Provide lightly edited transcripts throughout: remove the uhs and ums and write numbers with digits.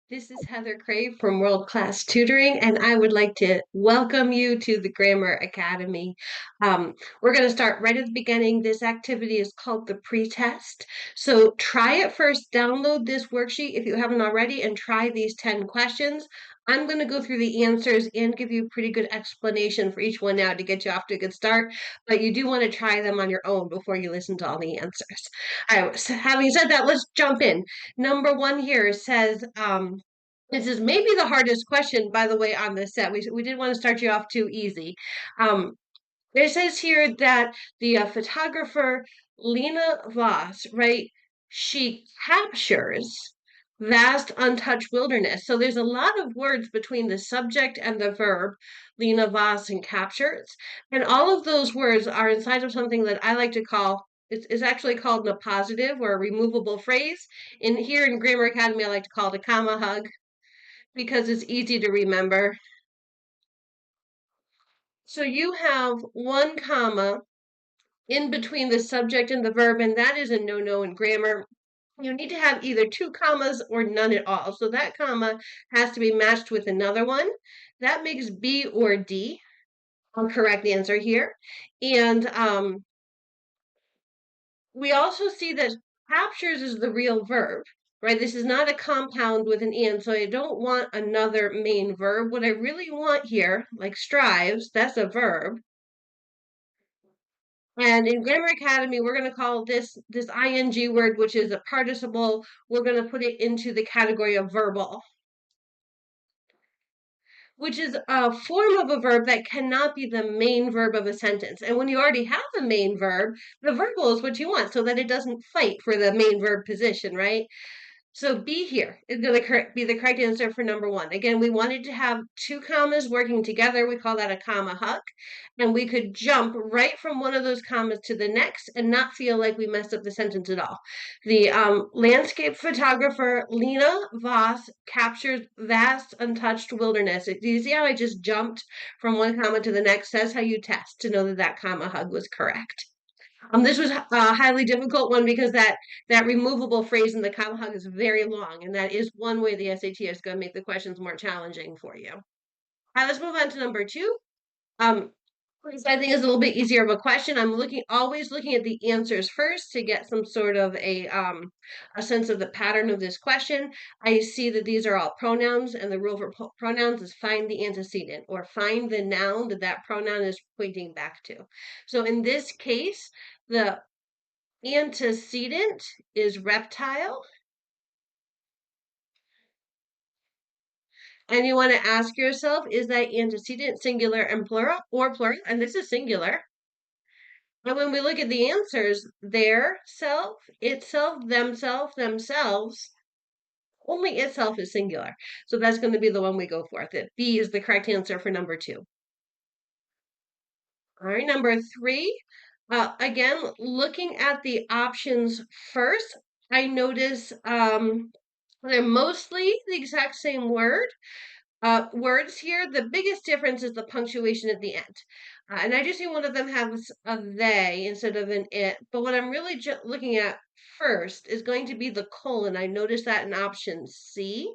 This is Heather Crave from World Class Tutoring, and I would like to welcome you to the Grammar Academy. We're going to start right at the beginning. This activity is called the pretest. So try it first, download this worksheet if you haven't already, and try these 10 questions. I'm going to go through the answers and give you a pretty good explanation for each one now to get you off to a good start, but you do want to try them on your own before you listen to all the answers. All right, so having said that, let's jump in. Number one here says, this is maybe the hardest question, by the way, on this set. We didn't want to start you off too easy. Um, it says here that the photographer Lena Voss, right, she captures vast untouched wilderness. So there's a lot of words between the subject and the verb, Lena Voss and captures. And all of those words are inside of something that I like to call, it's actually called an appositive or a removable phrase. In here in Grammar Academy, I like to call it a comma hug because it's easy to remember. So you have one comma in between the subject and the verb, and that is a no-no in grammar. You need to have either two commas or none at all. So that comma has to be matched with another one. That makes B or D a correct answer here. And we also see that captures is the real verb, right? This is not a compound with an and, so I don't want another main verb. What I really want here, like strives, that's a verb. And in Grammar Academy, we're going to call this ing word, which is a participle, we're going to put it into the category of verbal, which is a form of a verb that cannot be the main verb of a sentence. And when you already have a main verb, the verbal is what you want so that it doesn't fight for the main verb position, right? So B here is going to be the correct answer for number one. Again, we wanted to have two commas working together. We call that a comma hook. And we could jump right from one of those commas to the next and not feel like we messed up the sentence at all. The landscape photographer Lena Voss captures vast untouched wilderness. Do you see how I just jumped from one comma to the next? That's how you test to know that that comma hug was correct. This was a highly difficult one because that removable phrase in the comma hug is very long, and that is one way the SAT is going to make the questions more challenging for you. All right, let's move on to number two. Um, this I think is a little bit easier of a question. I'm always looking at the answers first to get some sort of a sense of the pattern of this question. I see that these are all pronouns, and the rule for pronouns is find the antecedent or find the noun that that pronoun is pointing back to. So in this case, the antecedent is reptile. And you want to ask yourself, is that antecedent singular and plural or plural? And this is singular. And when we look at the answers, their self, itself, themselves, only itself is singular. So that's going to be the one we go for. That B is the correct answer for number two. All right, number three. Again, looking at the options first, I notice they're mostly the exact same word. Words here, the biggest difference is the punctuation at the end. And I just see one of them has a they instead of an it. But what I'm really looking at first is going to be the colon. I noticed that in option C.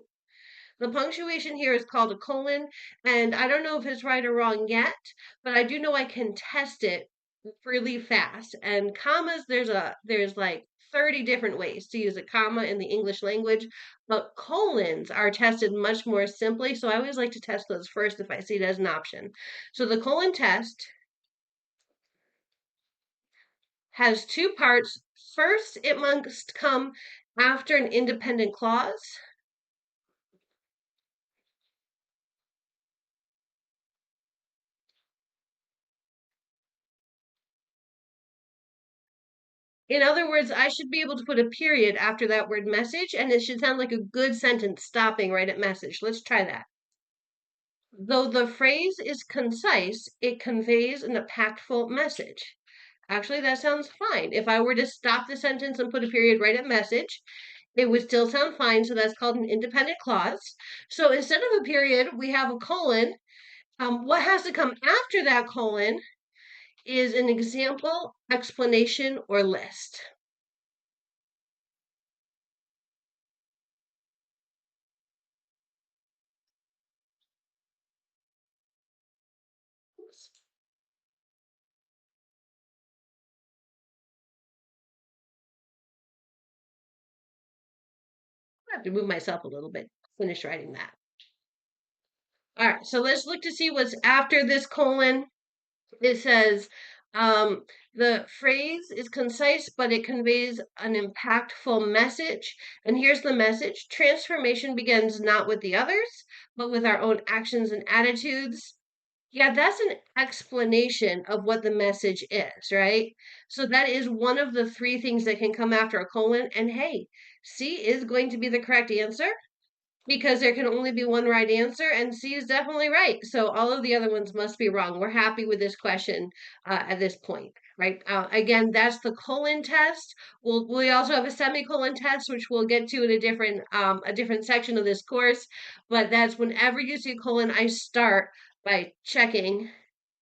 The punctuation here is called a colon, and I don't know if it's right or wrong yet, but I do know I can test it really fast. And commas, there's like 30 different ways to use a comma in the English language, but colons are tested much more simply. So I always like to test those first if I see it as an option. So the colon test has two parts. First, it must come after an independent clause. In other words, I should be able to put a period after that word message, and it should sound like a good sentence stopping right at message. Let's try that. Though the phrase is concise, it conveys an impactful message. Actually, that sounds fine. If I were to stop the sentence and put a period right at message, it would still sound fine. So that's called an independent clause. So instead of a period, we have a colon. What has to come after that colon is an example, explanation, or list. I have to move myself a little bit. Finish writing that. All right, so let's look to see what's after this colon. It says, the phrase is concise, but it conveys an impactful message. And here's the message: transformation begins not with the others, but with our own actions and attitudes. Yeah, that's an explanation of what the message is, right? So that is one of the three things that can come after a colon. And hey, C is going to be the correct answer because there can only be one right answer, and C is definitely right. So all of the other ones must be wrong. We're happy with this question at this point, right? Again, that's the colon test. We also have a semicolon test, which we'll get to in a different section of this course. But that's whenever you see colon, I start by checking.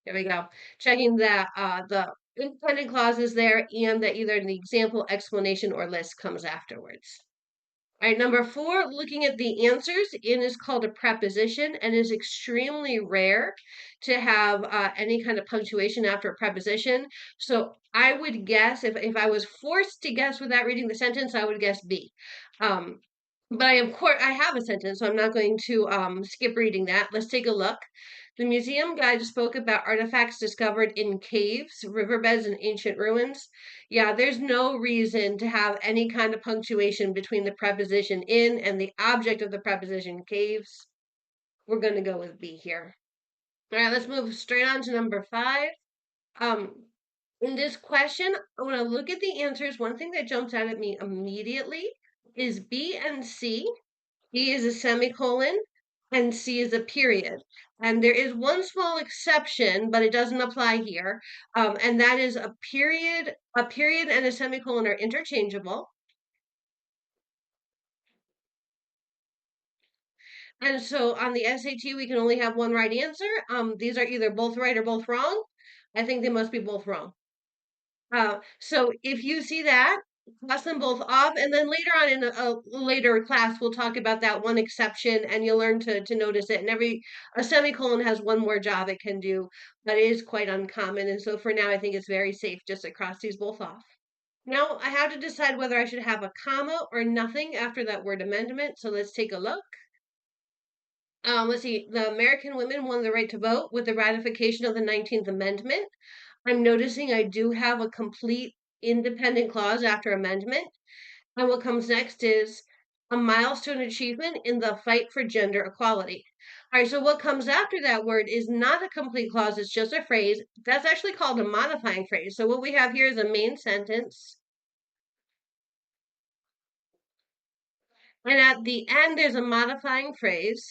There we go. Checking that the independent clause is there and that either the example, explanation, or list comes afterwards. All right, number 4, looking at the answers, in is called a preposition and is extremely rare to have any kind of punctuation after a preposition. So I would guess, if I was forced to guess without reading the sentence, I would guess B. But of course, I have a sentence, so I'm not going to skip reading that. Let's take a look. The museum guide spoke about artifacts discovered in caves, riverbeds, and ancient ruins. Yeah, there's no reason to have any kind of punctuation between the preposition in and the object of the preposition caves. We're going to go with B here. All right, let's move straight on to number 5. In this question, when I look at the answers, one thing that jumps out at me immediately is B and C. B is a semicolon and C is a period. And there is one small exception, but it doesn't apply here. And that is a period and a semicolon are interchangeable. And so on the SAT, we can only have one right answer. These are either both right or both wrong. I think they must be both wrong. So if you see that, cross them both off, and then later on in a later class, we'll talk about that one exception, and you'll learn to notice it. And a semicolon has one more job it can do, but it is quite uncommon. And so for now, I think it's very safe just to cross these both off. Now I have to decide whether I should have a comma or nothing after that word amendment. So let's take a look. Let's see. The American women won the right to vote with the ratification of the 19th Amendment. I'm noticing I do have a complete independent clause after amendment. And what comes next is a milestone achievement in the fight for gender equality. All right, so what comes after that word is not a complete clause, it's just a phrase. That's actually called a modifying phrase. So what we have here is a main sentence. And at the end, there's a modifying phrase.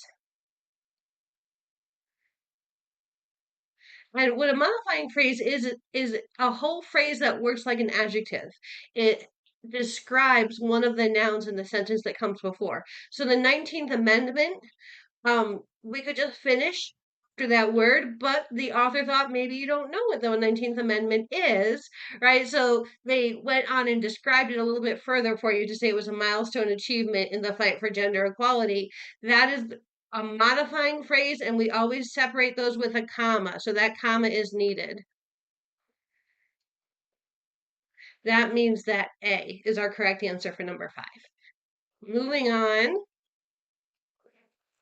And what a modifying phrase is a whole phrase that works like an adjective. It describes one of the nouns in the sentence that comes before. So the 19th Amendment, we could just finish after that word, but the author thought maybe you don't know what the 19th Amendment is, right? So they went on and described it a little bit further for you to say it was a milestone achievement in the fight for gender equality. That is a modifying phrase, and we always separate those with a comma, so that comma is needed. That means that A is our correct answer for number 5. Moving on.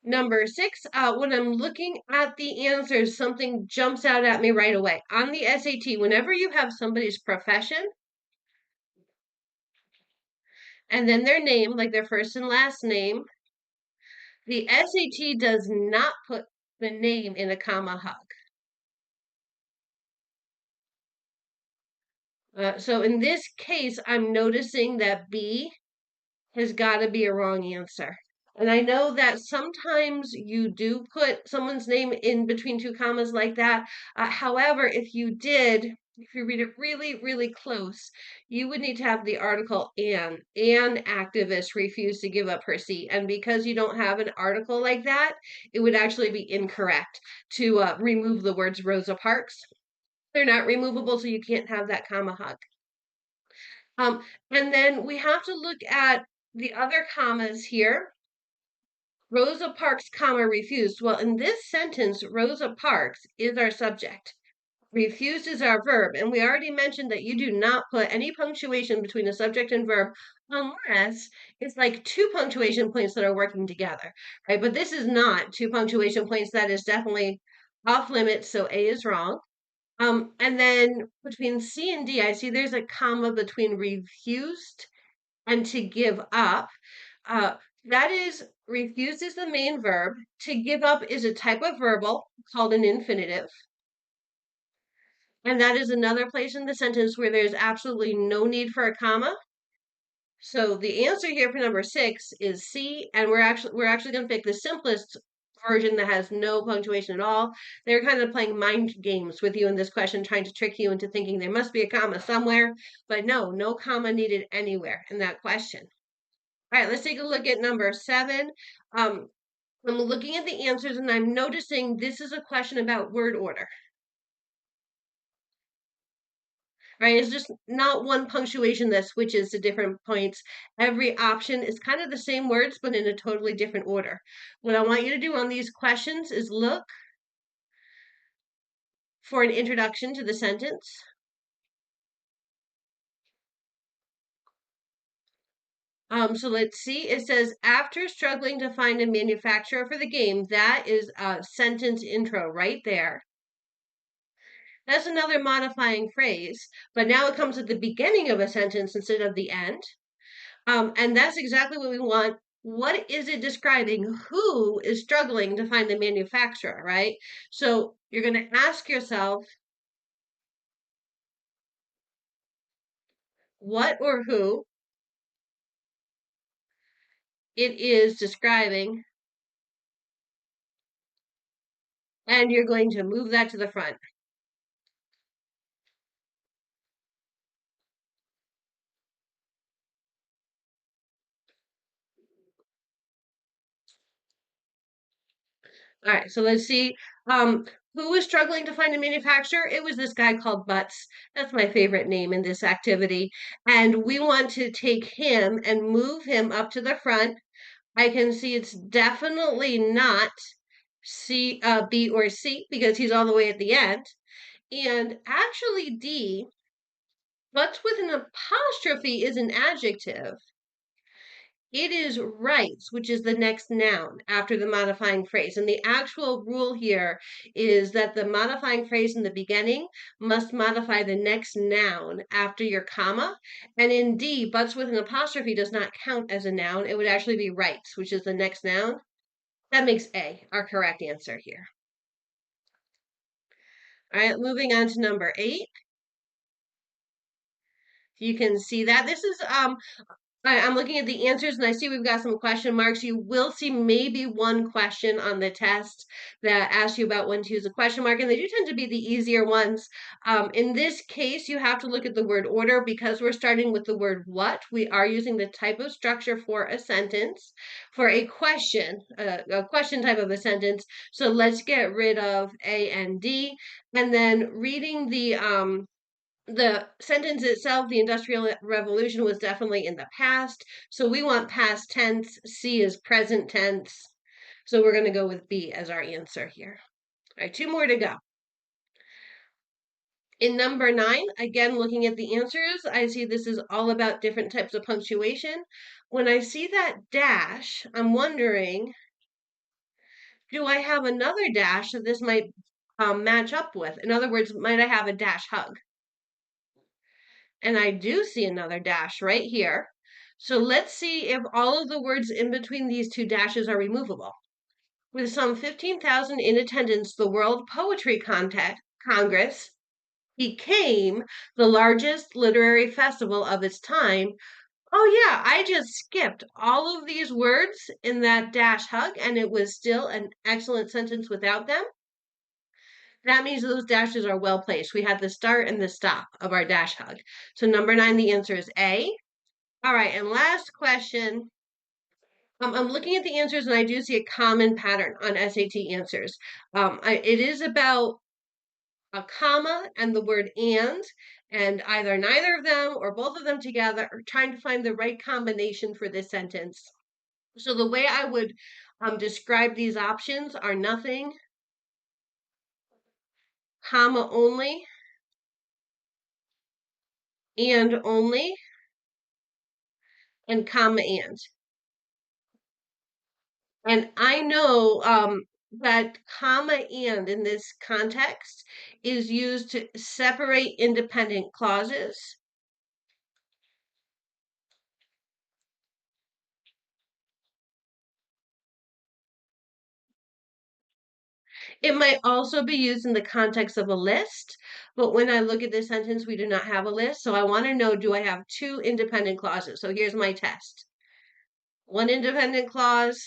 Number 6, when I'm looking at the answers, something jumps out at me right away. On the SAT, whenever you have somebody's profession and then their name, like their first and last name, the SAT does not put the name in a comma hug. So in this case, I'm noticing that B has got to be a wrong answer. And I know that sometimes you do put someone's name in between two commas like that. However, if you read it really, really close, you would need to have the article "an." An activist refused to give up her seat. And because you don't have an article like that, it would actually be incorrect to remove the words Rosa Parks. They're not removable, so you can't have that comma hug. And then we have to look at the other commas here. Rosa Parks, comma, refused. Well, in this sentence, Rosa Parks is our subject. Refused is our verb, and we already mentioned that you do not put any punctuation between a subject and verb unless it's like two punctuation points that are working together, right? But this is not two punctuation points. That is definitely off limits, so A is wrong. And then between C and D, I see there's a comma between refused and to give up. Uh, that is, refused is the main verb. To give up is a type of verbal called an infinitive. And that is another place in the sentence where there's absolutely no need for a comma. So the answer here for number 6 is C, and we're actually going to pick the simplest version that has no punctuation at all. They're kind of playing mind games with you in this question, trying to trick you into thinking there must be a comma somewhere, but no comma needed anywhere in that question. All right, let's take a look at number 7. I'm looking at the answers and I'm noticing this is a question about word order. Right? It's just not one punctuation that switches to different points. Every option is kind of the same words, but in a totally different order. What I want you to do on these questions is look for an introduction to the sentence. So let's see. It says, after struggling to find a manufacturer for the game, that is a sentence intro right there. That's another modifying phrase, but now it comes at the beginning of a sentence instead of the end. And that's exactly what we want. What is it describing? Who is struggling to find the manufacturer, right? So you're going to ask yourself, what or who it is describing, and you're going to move that to the front. All right, so let's see. Who was struggling to find a manufacturer? It was this guy called Butts. That's my favorite name in this activity. And we want to take him and move him up to the front. I can see it's definitely not C, B, or C because he's all the way at the end. And actually, D, Butts with an apostrophe is an adjective. It is rights, which is the next noun after the modifying phrase. And the actual rule here is that the modifying phrase in the beginning must modify the next noun after your comma. And in D, Butts with an apostrophe does not count as a noun. It would actually be rights, which is the next noun. That makes A our correct answer here. All right, moving on to number 8. You can see that this is I'm looking at the answers and I see we've got some question marks. You will see maybe one question on the test that asks you about when to use a question mark, and they do tend to be the easier ones. In this case, you have to look at the word order because we're starting with the word what. We are using the type of structure for a sentence, for a question type of a sentence. So let's get rid of A and D, and then reading the sentence itself, the Industrial Revolution was definitely in the past. So we want past tense. C is present tense. So we're going to go with B as our answer here. All right, 2 more to go. In number 9, again, looking at the answers, I see this is all about different types of punctuation. When I see that dash, I'm wondering, do I have another dash that this might match up with? In other words, might I have a dash hug? And I do see another dash right here. So let's see if all of the words in between these two dashes are removable. With some 15,000 in attendance, the World Poetry Congress became the largest literary festival of its time. Oh yeah, I just skipped all of these words in that dash hug, and it was still an excellent sentence without them. That means those dashes are well placed. We had the start and the stop of our dash hug. So number 9, the answer is A. All right, and last question. I'm looking at the answers and I do see a common pattern on SAT answers. It is about a comma and the word and either neither of them or both of them together are trying to find the right combination for this sentence. So the way I would describe these options are nothing, comma only, and only, and comma and. And I know that comma and in this context is used to separate independent clauses. It might also be used in the context of a list, but when I look at this sentence, we do not have a list. So I want to know, do I have two independent clauses? So here's my test. One independent clause,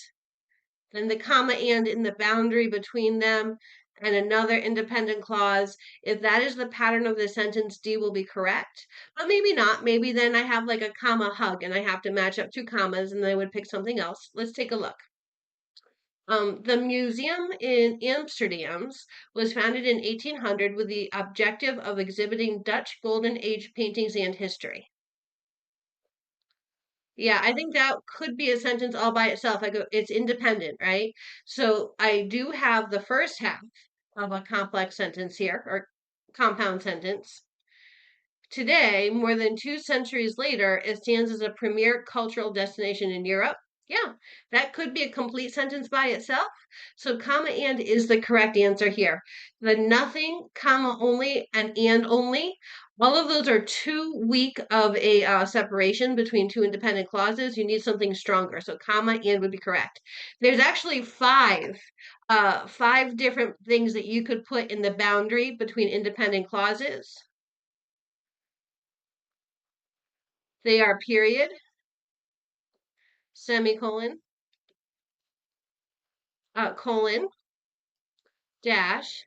then the comma and in the boundary between them, and another independent clause. If that is the pattern of the sentence, D will be correct. But maybe not. Maybe then I have like a comma hug and I have to match up two commas and then I would pick something else. Let's take a look. The museum in Amsterdam was founded in 1800 with the objective of exhibiting Dutch Golden Age paintings and history. Yeah, I think that could be a sentence all by itself. I go, it's independent, right? So I do have the first half of a complex sentence here, or compound sentence. Today, more than 2 centuries later, it stands as a premier cultural destination in Europe. Yeah, that could be a complete sentence by itself. So, comma and is the correct answer here. The nothing, comma only, and only, all of those are too weak of a separation between two independent clauses. You need something stronger. So, comma and would be correct. There's actually five different things that you could put in the boundary between independent clauses. They are period, semicolon, colon, dash,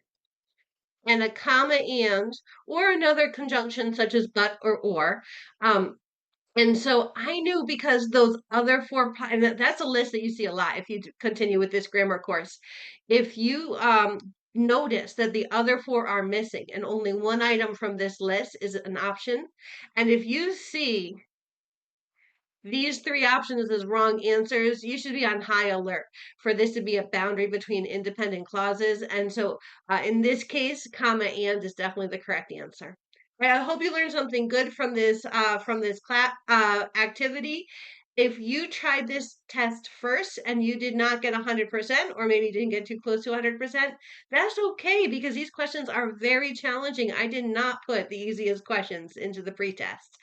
and a comma and, or another conjunction such as but or. And so I knew because those other four, and that's a list that you see a lot if you continue with this grammar course. If you notice that the other four are missing and only one item from this list is an option, and if you see these three options as wrong answers, you should be on high alert for this to be a boundary between independent clauses. And so in this case, comma and is definitely the correct answer. Right, I hope you learned something good from this class activity. If you tried this test first and you did not get 100%, or maybe didn't get too close to 100%, that's okay because these questions are very challenging. I did not put the easiest questions into the pretest.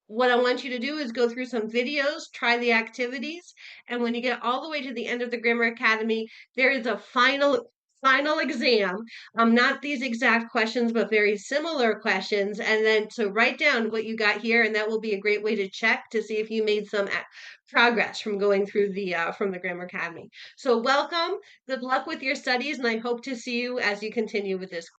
What I want you to do is go through some videos, try the activities, and when you get all the way to the end of the Grammar Academy, there is a final exam. Not these exact questions, but very similar questions. And then to write down what you got here, and that will be a great way to check to see if you made some progress from going through the from the Grammar Academy. So welcome, good luck with your studies, and I hope to see you as you continue with this